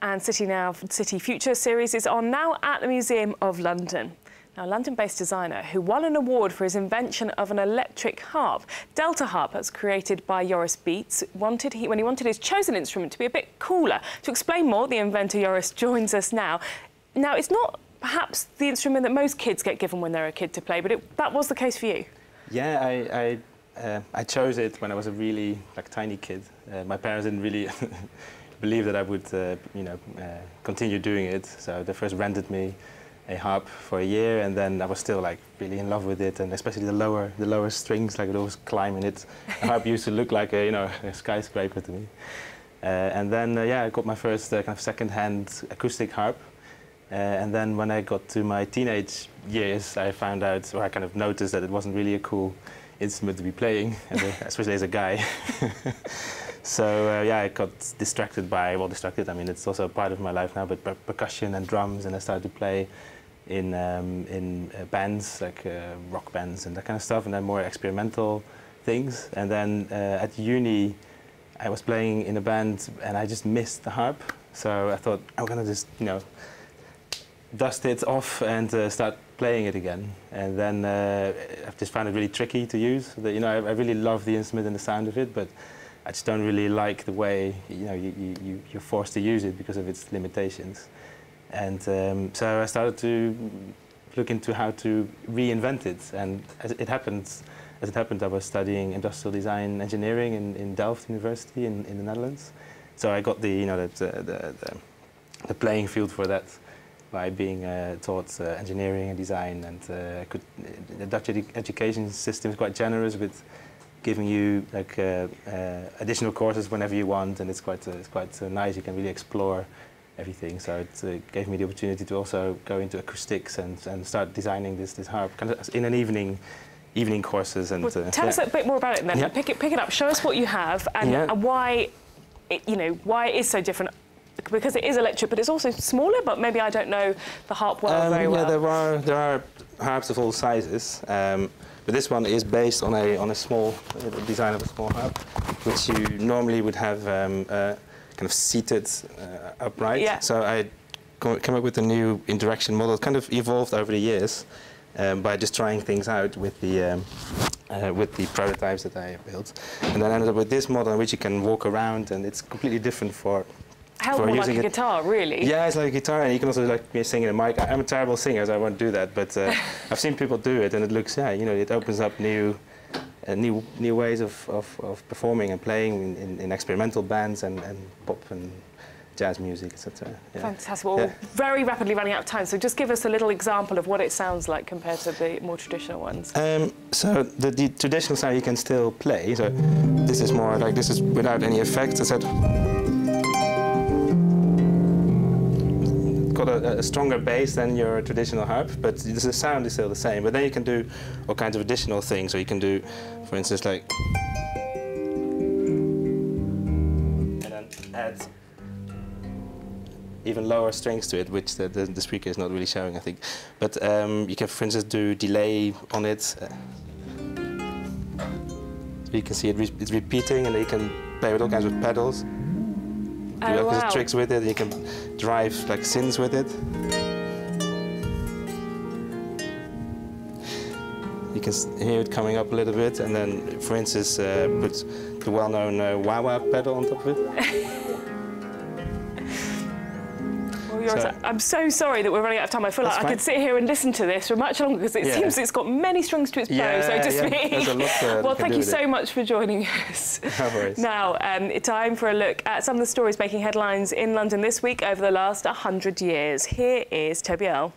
And City Future series is on now at the Museum of London. Now, a London-based designer who won an award for his invention of an electric harp, Delta harp, that's created by Joris Beets, when he wanted his chosen instrument to be a bit cooler. To explain more, the inventor Joris joins us now. Now, it's not perhaps the instrument that most kids get given when they're a kid to play, but that was the case for you. Yeah, I chose it when I was a really tiny kid. My parents didn't really believe that I would, continue doing it. So they first rented me a harp for a year, and then I was still really in love with it, and especially the lower strings, I could always climb in it. The harp used to look like a skyscraper to me. And then I got my first kind of second-hand acoustic harp. And then when I got to my teenage years, I found out, or I kind of noticed that it wasn't really a cool instrument to be playing, especially as a guy. So I got distracted by, I mean, it's also a part of my life now, but percussion and drums, and I started to play in bands, like rock bands and that kind of stuff, and then more experimental things. And then at uni, I was playing in a band, and I just missed the harp. So I thought, I'm gonna just, dust it off and start playing it again. And then I've just found it really tricky to use. I really love the instrument and the sound of it, but I just don't really like the way you're forced to use it because of its limitations. And so I started to look into how to reinvent it. And as it happened, I was studying industrial design engineering in Delft University in the Netherlands. So I got the playing field for that by being taught engineering and design, and the Dutch education system is quite generous with giving you additional courses whenever you want, and it's quite nice. You can really explore everything. So it gave me the opportunity to also go into acoustics and start designing this harp kind of in an evening courses. And tell us a bit more about it then. Yeah. Pick it up. Show us what you have and why it is so different. Because it is electric, but it's also smaller. But maybe I don't know the harp very well. Yeah, there are harps of all sizes, but this one is based on a small design of a small harp, which you normally would have kind of seated upright. Yeah. So I came up with a new interaction model. It kind of evolved over the years by just trying things out with the prototypes that I built, and then I ended up with this model in which you can walk around, and it's completely different for. More like a guitar, really? Yeah, it's like a guitar, and you can also sing in a mic. I'm a terrible singer, so I won't do that. But I've seen people do it, and it looks, it opens up new ways of performing and playing in experimental bands and pop and jazz music, etc. Yeah. Fantastic. Well, we're very rapidly running out of time, so just give us a little example of what it sounds like compared to the more traditional ones. So the traditional sound you can still play. So this is more like, this is without any effects. It's got a stronger bass than your traditional harp, but the sound is still the same. But then you can do all kinds of additional things. So you can do, for instance, and then add even lower strings to it, which the speaker is not really showing, I think. But you can, for instance, do delay on it. So you can see it's repeating, and then you can play with all kinds of pedals. Do all kinds of tricks with it. You can drive synths with it. You can hear it coming up a little bit, and then, for instance, put the well-known wah-wah pedal on top of it. Well, Joris, I'm so sorry that we're running out of time. I feel like I could sit here and listen to this for much longer, because it seems it's got many strings to its bow, so to speak. There's a lot well, thank you so much for joining us. No worries. Now, time for a look at some of the stories making headlines in London this week over the last 100 years. Here is Toby Earle.